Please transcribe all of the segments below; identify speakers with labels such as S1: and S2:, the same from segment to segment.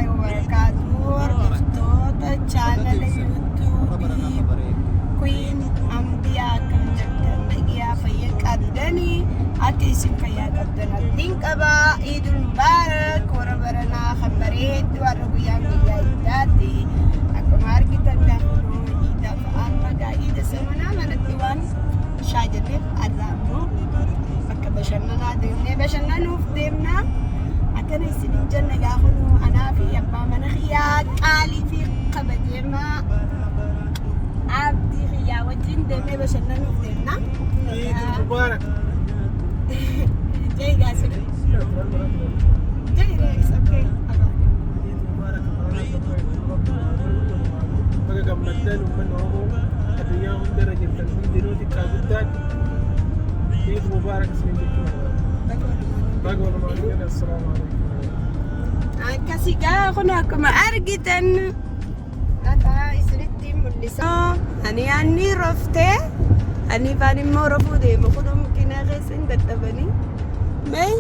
S1: warahmatullahi wabarakatuh. Hordoftoota chaanala yuutuubii Queen Ambiyaa kan jettan nagaa fayyaa qabdanii akka isin fayyaa qabdan abdiin qabaa. Iidul Mubaarak warra baranaa kan bareeddu warra guyyaan guyyaa idaati akkuma argitan gaafa iidaaf armagaa iida samanaa manatti waan shaajateef arraammoo bakka bashannanaa deemnee bashannanuuf deemnaa. Akkana isin janna gaafa anaa fi abbaa mana xiyyaa qaalii fi kabajeemaa abdii xiyyaa wajjin deemnee bashannanuuf deemnaa. Iidul Mubaarak. Jai guys. Jai guys. Okay. Iidul Mubaarak. Baga gammaddan uummanni Oromoo addunyaa hundarra jirtan hundinuu xiqqaa guddaan Iidul Mubaarak isin jechuudha. Baga walumaa galatti assalaamu alaykum. Akkasii kun akkuma argitan dhagaa isinitti mul'isa. Ani roftee ani baan immoo rafuu deema kunoo makiinaa keessa hin dadhabanii mee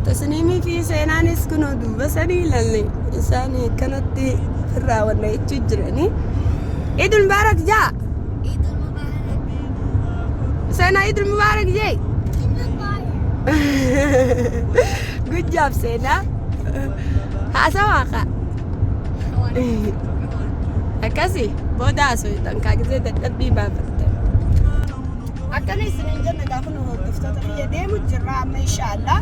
S1: tasniimii fi seenaanis kunoo duuba sanii ilalle isaan akkanatti firraa wanna jechuu jiranii. Iidul Mubaarak jaa seenaa Iidul Mubaarak jee good job seenaa haasawaa ka akkasii booda haasawaa kaa gisee dadhabbii baafatte. Akkana isiniin jenna gaafa nu hordoftoota biyya deemu jirra amma inshaallah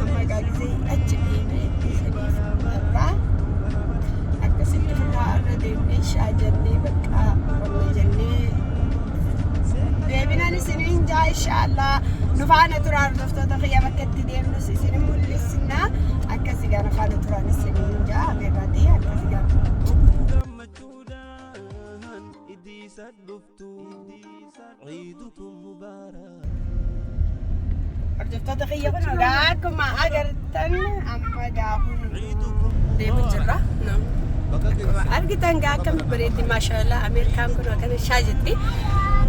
S1: amma gisee achi deemee isiniif marraa akkasitti firraa irra deemnee shaajannee bakka wanna jennee deebinan isiniin jaa inshaallah nu faana turaa hordoftoota biyya bakka itti deemnus isinin mul'isna akkasii gaa nu faana turaan isiniin jaa ameerraatii akkasii gaa. Hordoftoota kiyya kun akkuma agartan amma gaafa deemu jirra. Argitan gaa akkam bareeddi maashaallah Ameerikaan kun akkana shaajetti.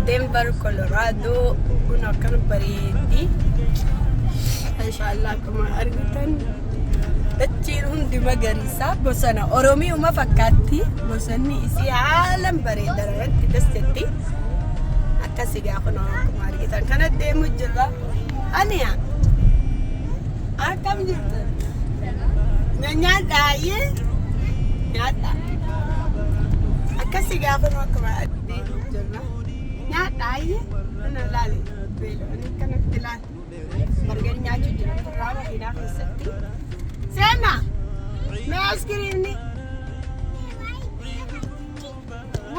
S1: Denver Colorado kun akkana bareeddi. Maashaallah akkuma argitan dachiin hundi magariisa bosona Oromiyauma fakkaatti bosonni isii haalan bareeda irratti dastetti. Akkasii gaa kun akkuma argitan kana deemu jirra. Aniya akkam jirtu nyaadhaayyee nyaadha akkasii gaa kun akkuma deemu jirra nyaadhaayyee ana laale beelonni kanatti laale bargar nyaachuu jira firraa makiinaa keessatti seena mee iskiriimni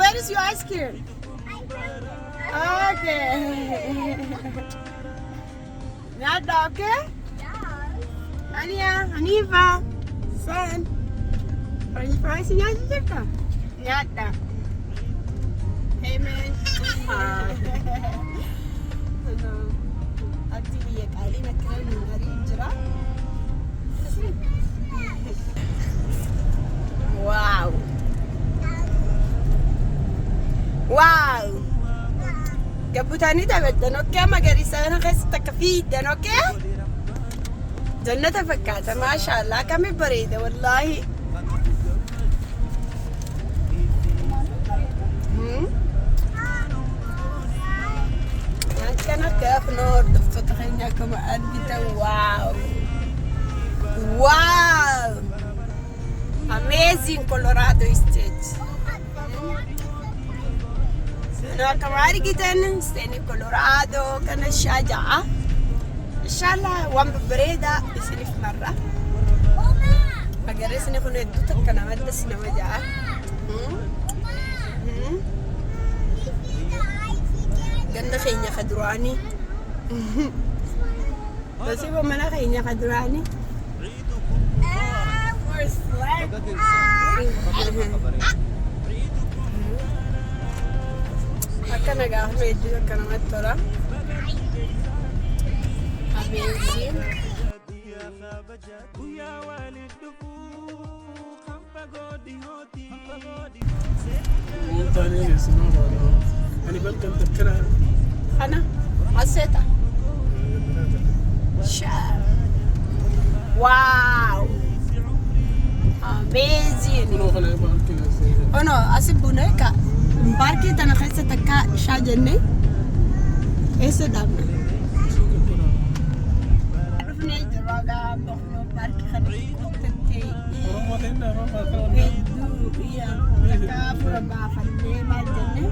S1: where is your ice cream? Okay. Nada, okay? Ania, Hanifa, Sen. Are you pricing out the Nada. Hey man. Activity kali na kaya nari jira. Wow. Wow. Gabutani tabeddan okay magariisa kana keessa kafiiddan okay jannata fakkaata maashaallah kami bareeda wallahi kana kaafno hordoftoota keenya akkuma argitan wow wow amazing Colorado state. Akkuma argitan steeni Colorado kana shaaja'a inshallah waan bareeda isiniif marra magariisni kun hedduu takka namaddas nama ja'a ganda keenya ka duraanii nasiiba mana keenya ka duraanii akkana gaafa hedduu akka namatti tola. Amazing. Ana aseta. Wow. amazing. Oh no, asib buna ka. Parki tana khaisa takka shajenne. Ese damna. Rufne jaraga bokno parki khani kottete. Iya, takka pura ba fanne ma janne.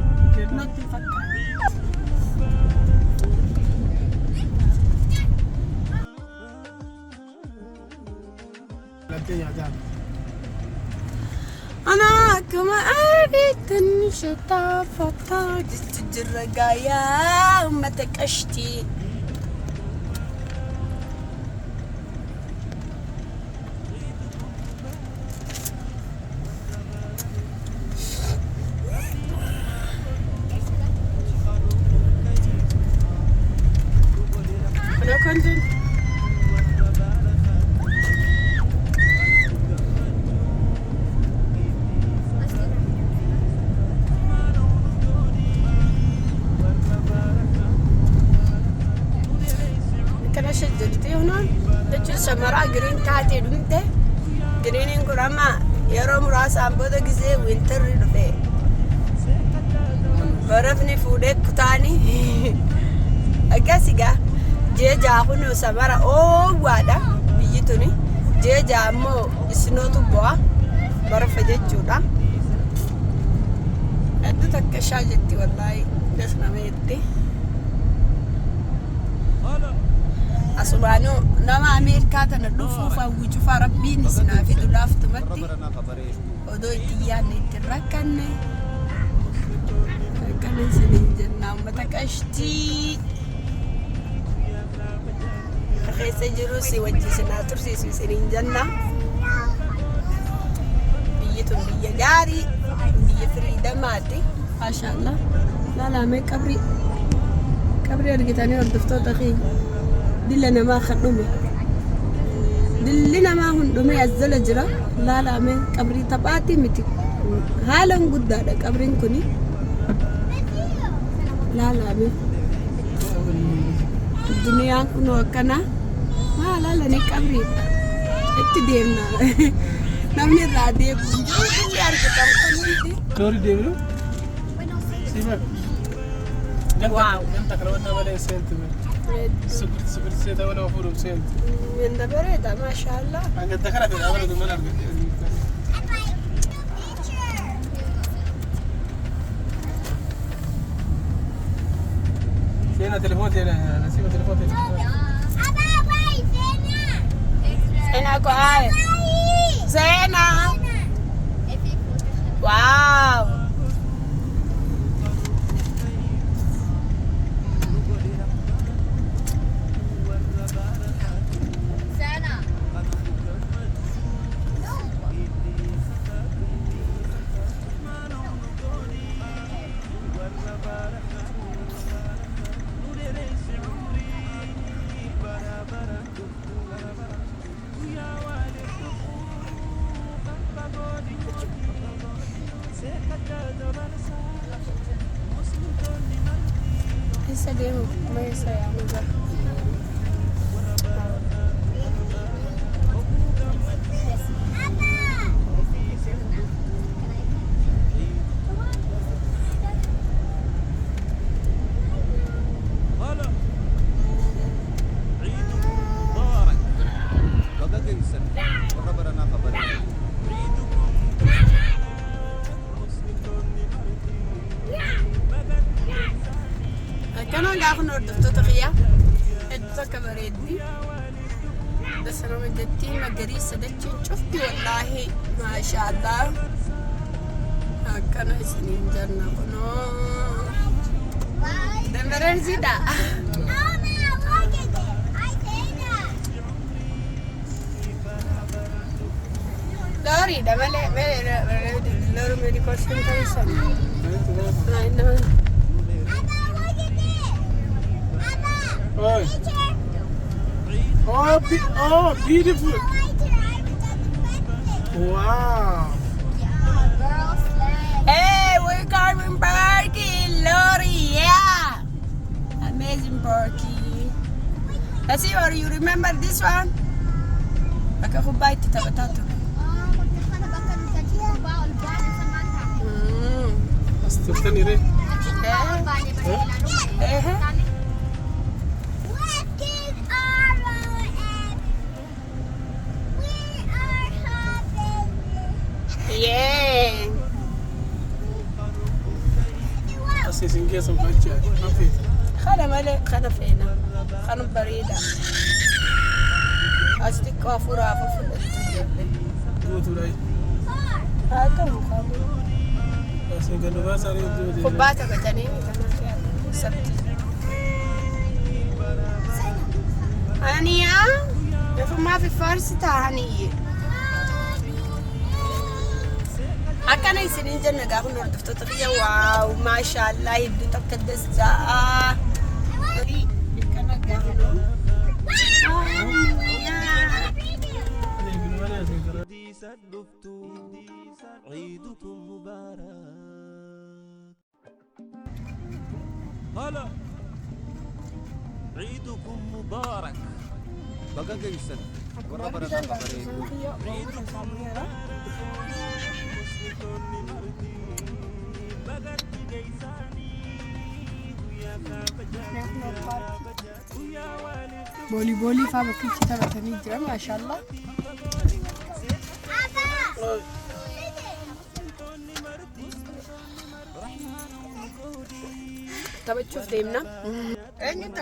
S1: Not fakka. أنا كما أريد شطافة تجرقايا أمتك أشتي أنا كنت شجرتي هنا تجي سمراء جرين تاتي دمته جرينين كرامة يروم راس عبودة جزء وينتر رفع برفني فودك كتاني أكاسيجا جيجا هونو سمراء أو وادا بيجتوني جيجا مو يسنوتو بوا برف جتودا أدو تكشاجتي والله بس نميتي أصبحنا نما أمريكا تندوفو فوجو فربين سنافي دلاف تمتي ودو إتيان نتركن كان سنين جنة ومتك أشتي خيسة جروسي وجي سناتر سيسو سنين جنة بيتم بيا جاري بيا فريدة ماتي ما شاء الله لا ما كبري أرجتاني وردفتو تخي دلنا ما خدومي دلنا ما هندومي الزلجرة لا من كبري تباتي متي هالن قد هذا كبرين كوني لا من الدنيا كنو كنا ما لا ني كبري اتديمنا نمني رادي بنجو ياركتام كوني
S2: توري ديبلو سيما
S1: واو
S2: انت كرونا ولا سنتمنت سكرت سيتا ولا فورم سنت
S1: من دبريدا ما شاء الله
S2: انا دخلت الاول من المنار سينا تليفون تينا نسيب تليفون تينا
S1: سينا كواي سينا واو Isa din may saya mo ba? كانوا قاعدين نردفتو تغيا ادتا كبريدني بس انا مدتي مقريسة دتي شفتي والله ما شاء الله كانوا سنين جنة كنو دمرر زيدا لوري دمالي لوري ميديكال سنتر يسمى
S2: Oh, beautiful. Wow.
S1: Hey, we're going Berkey, Lori, yeah. Amazing Berkey. Let's see, or you remember this one? Ako bite ita batatu.
S2: استفتني ليه؟ أساسين قيسم فجأة ما فيه
S1: خنا ملك خنا فينا خنا بريدة أستيك وافورا ففل
S2: دوتو راي
S1: هذا مخابر
S2: أساسين قالوا ما صار يدو
S1: خباتة بتاني سبت هنية ما في فرس تهنية أكنا يسنين جنة قاعدين نردف تطرية واو ما شاء الله يبدو تقدس جاء كنا قاعدين
S3: عيدكم مبارك هلا عيدكم مبارك بقى جيسن ورا برا
S1: بولي بولي فابكي كتابة تنيجرا ما شاء الله طب تشوف ديمنا اين انت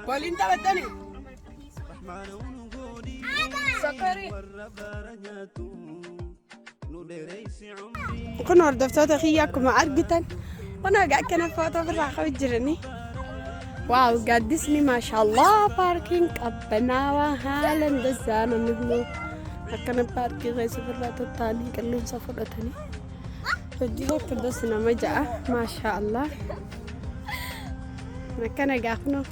S1: بولي انت بدني سكري كنا ردفتات اخياكم عرقتن وانا قاعد كنا فوتو بالراحة وجرني واو قدسني ما شاء الله باركينج أبنا وهالا دزانا نهلو هكذا باركي غير سفرات التاني كلهم سفرتني فجيبوا كدسنا مجاء ما شاء الله هكذا قاقنو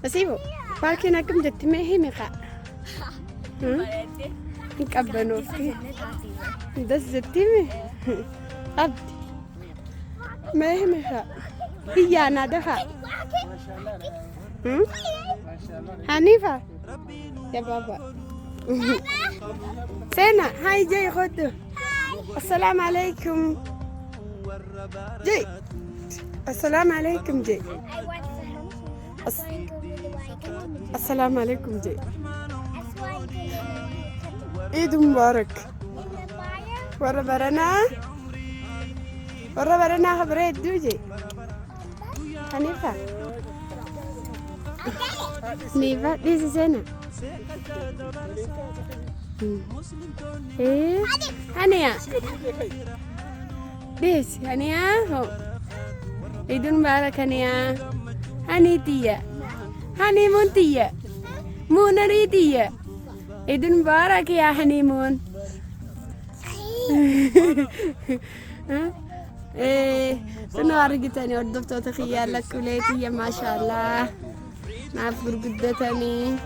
S1: أسيبو باركي ناكم جدت ميهي ميقا نكبنو فيه دس جدتي مي أبدي ميهي ميقا هي أنا دفع حنيفة يا بابا سينا هاي جاي خدوا السلام عليكم جاي السلام عليكم جاي السلام عليكم جاي عيد مبارك ورا برنا خبريت دوجي حنيفة نيفا دي سنة ايه هنيا ديس هنيا هو عيد مبارك هنيا هني تيا هني مون تيا مون ريتيا عيد مبارك يا هنيمون ايه سنو أرجتني وردفتو تخيال كليتي ما شاء الله نافر قدتني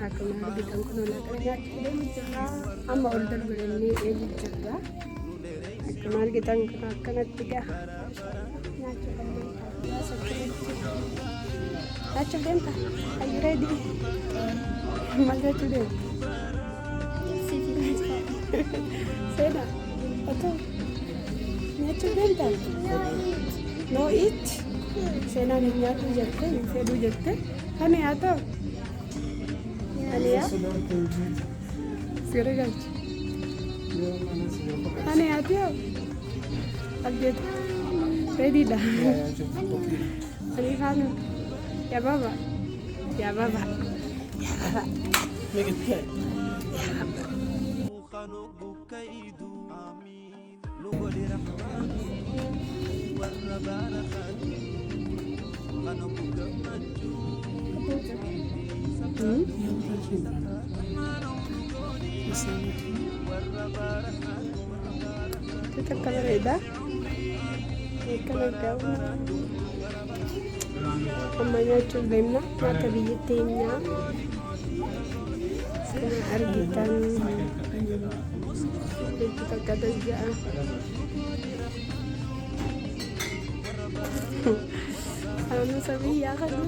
S1: Aku mari kita kunola kerja kita menjaga, amma order berani menjaga. Aku mari kita kena tiga. Nacho denta, are you ready? Malga today. Seda, atau nacho denta. No eat. Sena ni nacho jette, sedu jette. Kami atau Alia? Siragan. Ane atio. Update. Ready dah. Ali Fanu. Ya baba. Ya baba. Ya baba.
S2: Make it clear.
S1: Kita kabareda. Ikalagaw na. Kumanya chulem na. Matabiyitin niya. Sina argitan. Kita kadadya. Ano sabihin ka na?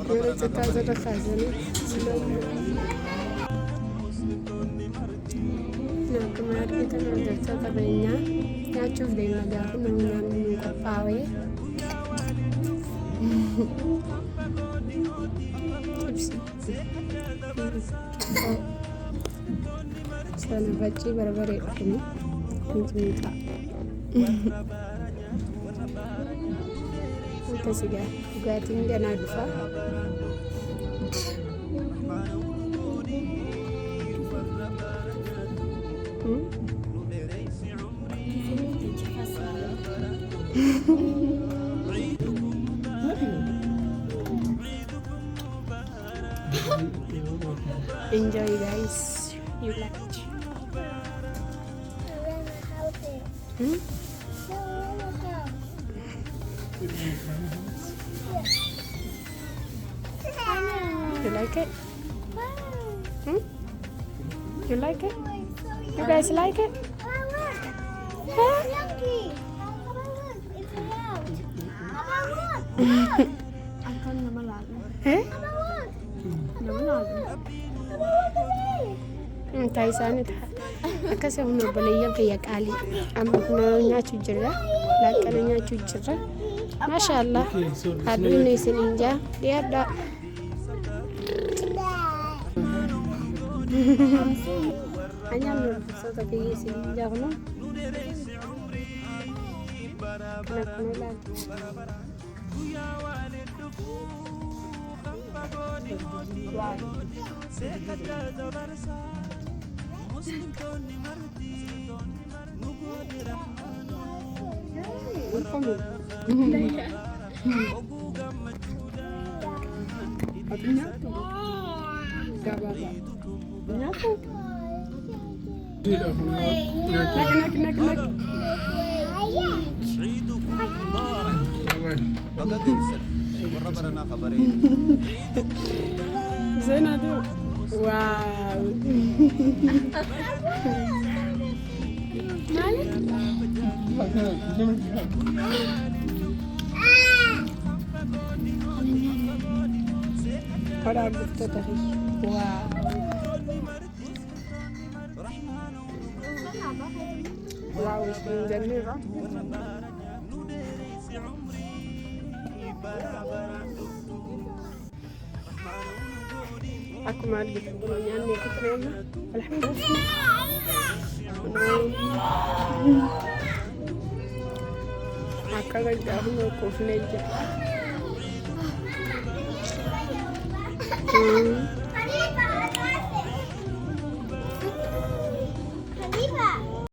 S1: Mereka tahu dah kajian nah kemarin kita nonton tabaynya ngacuf deh naga aku nunggu pawe sana baci barbare ini minta kita siga gua tinggal nadufa enjoy guys, you like it. You like it? You like it? You guys like it? Huh? Akan nama lagu. Nama lagu. Taisan itu. Akasih orang boleh ya kali. Amaknya cucera, lakarnya cucera. Masya Allah. Aduh ini seninja. Dia ada. Hanya menurut tapi seninja kan? Nak mulai. Zena tu, wow. Orang betul tadi, wow. Wow, jadi kan? Aku mau gitu nyanyi aku terima. Alhamdulillah. Aku lagi aku mau kopi aja.